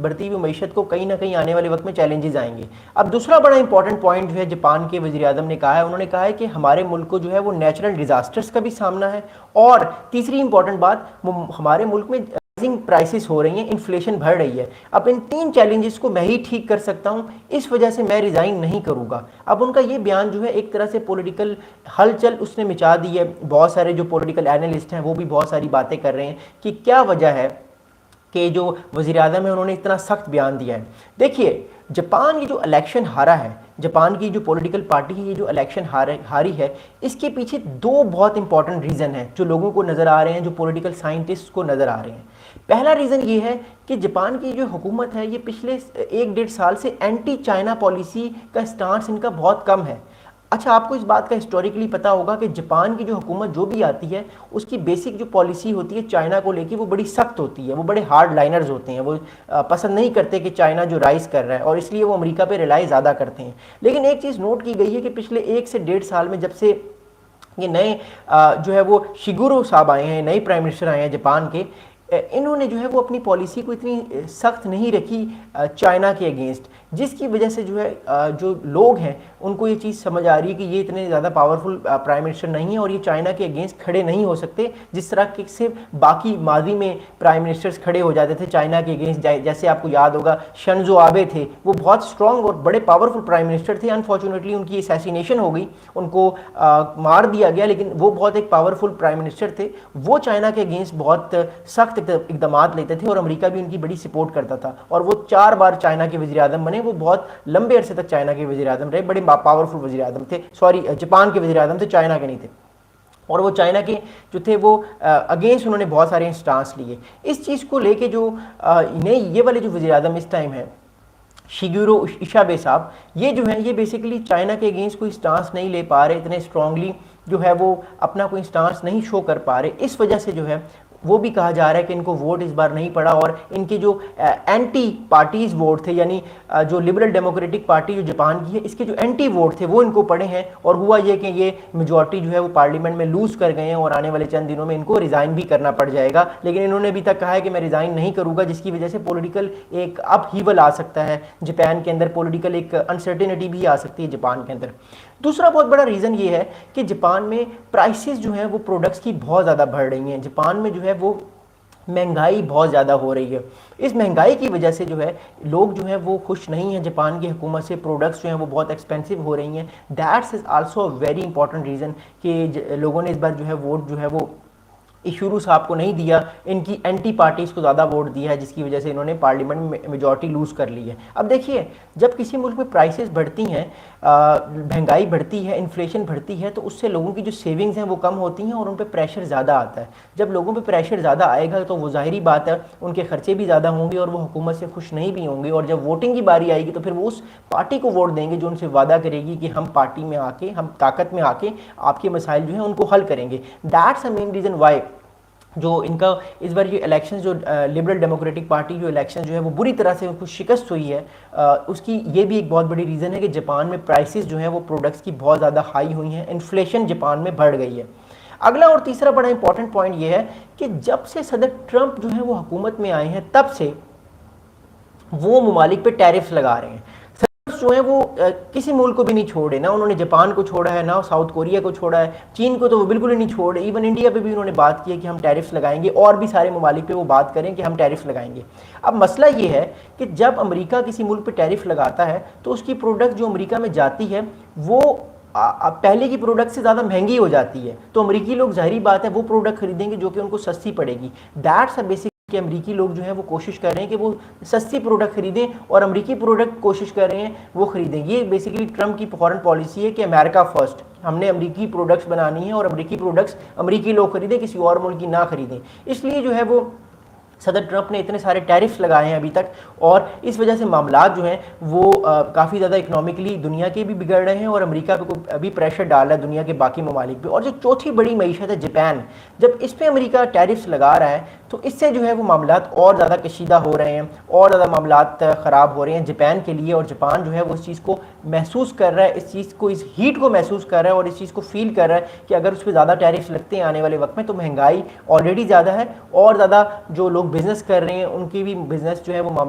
बढ़ती हुई मईशत को कहीं ना कहीं आने वाले वक्त में चैलेंजेस आएंगे। अब दूसरा बड़ा इंपॉर्टेंट पॉइंट जो है जापान के वज़ीर आज़म ने कहा है, उन्होंने कहा है कि हमारे मुल्क को जो है वो नेचुरल डिज़ास्टर्स का भी सामना है, और तीसरी इंपॉर्टेंट बात, हमारे मुल्क में प्राइसेस हो रही हैं, इन्फ्लेशन बढ़ रही है। अब इन तीन चैलेंजेस को मैं ही ठीक कर सकता हूं, इस वजह से मैं रिज़ाइन नहीं करूंगा। अब उनका ये बयान जो है एक तरह से पॉलिटिकल हलचल उसने मचा दी है। बहुत सारे जो पॉलिटिकल एनालिस्ट हैं वो भी बहुत सारी बातें कर रहे हैं कि क्या वजह है कि जो वज़ीर आज़म है उन्होंने इतना सख्त बयान दिया है। देखिए, जापान ये जो इलेक्शन हारा है, जापान की जो पॉलिटिकल पार्टी है ये जो इलेक्शन हारी है, इसके पीछे दो बहुत इंपॉर्टेंट रीज़न हैं जो लोगों को नज़र आ रहे हैं, जो पॉलिटिकल साइंटिस्ट को नज़र आ रहे हैं। पहला रीज़न ये है कि जापान की जो हुकूमत है ये पिछले 1-1.5 साल से एंटी चाइना पॉलिसी का स्टांस इनका बहुत कम है। अच्छा, आपको इस बात का हिस्टोरिकली पता होगा कि जापान की जो हुकूमत जो भी आती है उसकी बेसिक जो पॉलिसी होती है चाइना को लेके वो बड़ी सख्त होती है, वो बड़े हार्ड लाइनर्स होते हैं, वो पसंद नहीं करते कि चाइना जो राइज कर रहा है, और इसलिए वो अमेरिका पे रिलाई ज़्यादा करते हैं। लेकिन एक चीज़ नोट की गई है कि पिछले 1 से 1.5 साल में जब से ये नए जो है वो शिगुरो साहब आए हैं, नए प्राइम मिनिस्टर आए हैं जापान के, इन्होंने जो है वो अपनी पॉलिसी को इतनी सख्त नहीं रखी चाइना के अगेंस्ट, जिसकी वजह से जो है जो लोग हैं उनको ये चीज़ समझ आ रही है कि ये इतने ज़्यादा पावरफुल प्राइम मिनिस्टर नहीं है और ये चाइना के अगेंस्ट खड़े नहीं हो सकते जिस तरह के से बाकी माजी में प्राइम मिनिस्टर्स खड़े हो जाते थे चाइना के अगेंस्ट। जैसे आपको याद होगा शिंजो आबे थे, वो बहुत स्ट्रॉन्ग और बड़े पावरफुल प्राइम मिनिस्टर थे। अनफॉर्चुनेटली उनकी असैसिनेशन हो गई, उनको मार दिया गया, लेकिन वो बहुत एक पावरफुल प्राइम मिनिस्टर थे। वो चाइना के अगेंस्ट बहुत सख्त इकदाम लेते थे और अमेरिका भी उनकी बड़ी सपोर्ट करता था, और वो 4 बार चाइना के वज़ीर आज़म बने। वो बहुत लंबे अरसे तक चाइना के वज़ीर आज़म रहे, बड़े पावरफुल वज़ीर आज़म थे, सॉरी जापान के वज़ीर आज़म थे, चाइना के नहीं थे। और वो चाइना के जो थे वो अगेंस्ट उन्होंने बहुत सारे स्टांस लिए। इस चीज़ को लेके जो नए ये वाले जो वज़ीर आज़म इस टाइम है शिगुरो इशाबे साहब, ये जो है ये बेसिकली चाइना के अगेंस्ट कोई स्टांस नहीं ले पा रहे, इतने स्ट्रांगली जो है वो अपना कोई स्टांस नहीं शो कर पा रहे। इस वजह से जो है वो भी कहा जा रहा है कि इनको वोट इस बार नहीं पड़ा, और इनके जो एंटी पार्टीज वोट थे, यानी जो लिबरल डेमोक्रेटिक पार्टी जो जापान की है इसके जो एंटी वोट थे वो इनको पड़े हैं। और हुआ ये कि ये मेजॉरिटी जो है वो पार्लियामेंट में लूज कर गए हैं और आने वाले चंद दिनों में इनको रिज़ाइन भी करना पड़ जाएगा। लेकिन इन्होंने अभी तक कहा है कि मैं रिज़ाइन नहीं करूँगा, जिसकी वजह से पॉलिटिकल एक अपहीवल आ सकता है जापान के अंदर, पॉलिटिकल एक अनसर्टेनिटी भी आ सकती है जापान के अंदर। दूसरा बहुत बड़ा रीज़न ये है कि जापान में प्राइसेस जो हैं वो प्रोडक्ट्स की बहुत ज़्यादा बढ़ रही हैं। जापान में जो है वो महंगाई बहुत ज़्यादा हो रही है। इस महंगाई की वजह से जो है लोग जो हैं वो खुश नहीं हैं जापान की हुकूमत से, प्रोडक्ट्स जो हैं वो बहुत एक्सपेंसिव हो रही हैं। That's is also a very important reason कि लोगों ने इस बार जो है वोट जो है वो इशूरू साहब को नहीं दिया, इनकी एंटी पार्टीज़ को ज़्यादा वोट दिया है, जिसकी वजह से इन्होंने पार्लियामेंट में मेजॉरिटी लूज़ कर ली है। अब देखिए, जब किसी मुल्क में प्राइसेस बढ़ती हैं, महंगाई बढ़ती है, इन्फ्लेशन बढ़ती है, तो उससे लोगों की जो सेविंग्स हैं वो कम होती हैं और उन पर प्रेशर ज़्यादा आता है। जब लोगों पर प्रेशर ज़्यादा आएगा तो वो ज़ाहिरी बात है उनके खर्चे भी ज़्यादा होंगे और वो हुकूमत से खुश नहीं भी होंगे, और जब वोटिंग की बारी आएगी तो फिर वो उस पार्टी को वोट देंगे जो उनसे वादा करेगी कि हम पार्टी में आके, हम ताकत में आके आपके मसाइल जो हैं उनको हल करेंगे। That's a main reason why जो इनका इस बार ये इलेक्शन जो लिबरल डेमोक्रेटिक पार्टी जो इलेक्शन जो है वो बुरी तरह से उनको शिकस्त हुई है, उसकी ये भी एक बहुत बड़ी रीज़न है कि जापान में प्राइसेस जो हैं वो प्रोडक्ट्स की बहुत ज़्यादा हाई हुई हैं, इन्फ्लेशन जापान में बढ़ गई है। अगला और तीसरा बड़ा इंपॉर्टेंट पॉइंट ये है कि जब से सदर ट्रंप जो है वो हुकूमत में आए हैं तब से वो ममालिक पे टैरिफ्स लगा रहे हैं। जो है वो किसी मुल्क को भी नहीं छोड़े, ना उन्होंने जापान को छोड़ा है, ना साउथ कोरिया को छोड़ा है, चीन को तो वो बिल्कुल ही नहीं छोड़े। इवन इंडिया पे भी उन्होंने बात की है कि हम टैरिफ्स लगाएंगे, और भी सारे ममालिक पे वो बात करें कि हम टैरिफ्स लगाएंगे। अब मसला ये है कि जब अमेरिका किसी मुल्क पे टैरिफ लगाता है तो उसकी प्रोडक्ट जो अमेरिका में जाती है वो पहले की प्रोडक्ट से ज़्यादा महंगी हो जाती है, तो अमेरिकी लोग ज़ाहिरी बात है वो प्रोडक्ट खरीदेंगे जो कि उनको सस्ती पड़ेगी। दैट्स अ बेसिक कि अमेरिकी लोग जो है वो कोशिश कर रहे हैं कि वो सस्ती प्रोडक्ट खरीदें और अमेरिकी प्रोडक्ट कोशिश कर रहे हैं वो खरीदें। ये बेसिकली ट्रंप की फॉरेन पॉलिसी है कि अमेरिका फर्स्ट, हमने अमेरिकी प्रोडक्ट्स बनानी है और अमेरिकी प्रोडक्ट्स अमेरिकी लोग खरीदें, किसी और मुल्क की ना खरीदें। इसलिए जो है वो सदर ट्रंप ने इतने सारे टैरिफ्स लगाए हैं अभी तक, और इस वजह से मामलात जो हैं वो काफ़ी ज़्यादा इकोनॉमिकली दुनिया के भी बिगड़ रहे हैं और अमेरिका पे अभी प्रेशर डाल रहा है दुनिया के बाकी ममालिक पे। और जो चौथी बड़ी मईशत है जापान, जब इस पर अमेरिका टैरिफ्स लगा रहा है तो इससे जो है वो मामलात और ज़्यादा कशीदा हो रहे हैं, और ज़्यादा मामलात ख़राब हो रहे हैं जापान के लिए। और जापान जो है वो इस चीज़ को महसूस कर रहा है, इस चीज़ को, इस हीट को महसूस कर रहा है और इस चीज़ को फील कर रहा है कि अगर उस पर ज़्यादा टैरिफ्स लगते हैं आने वाले वक्त में तो महंगाई ऑलरेडी ज़्यादा है, और ज़्यादा जो लोग बिज़नेस कर रहे हैं उनकी भी बिज़नेस जो है वो मामला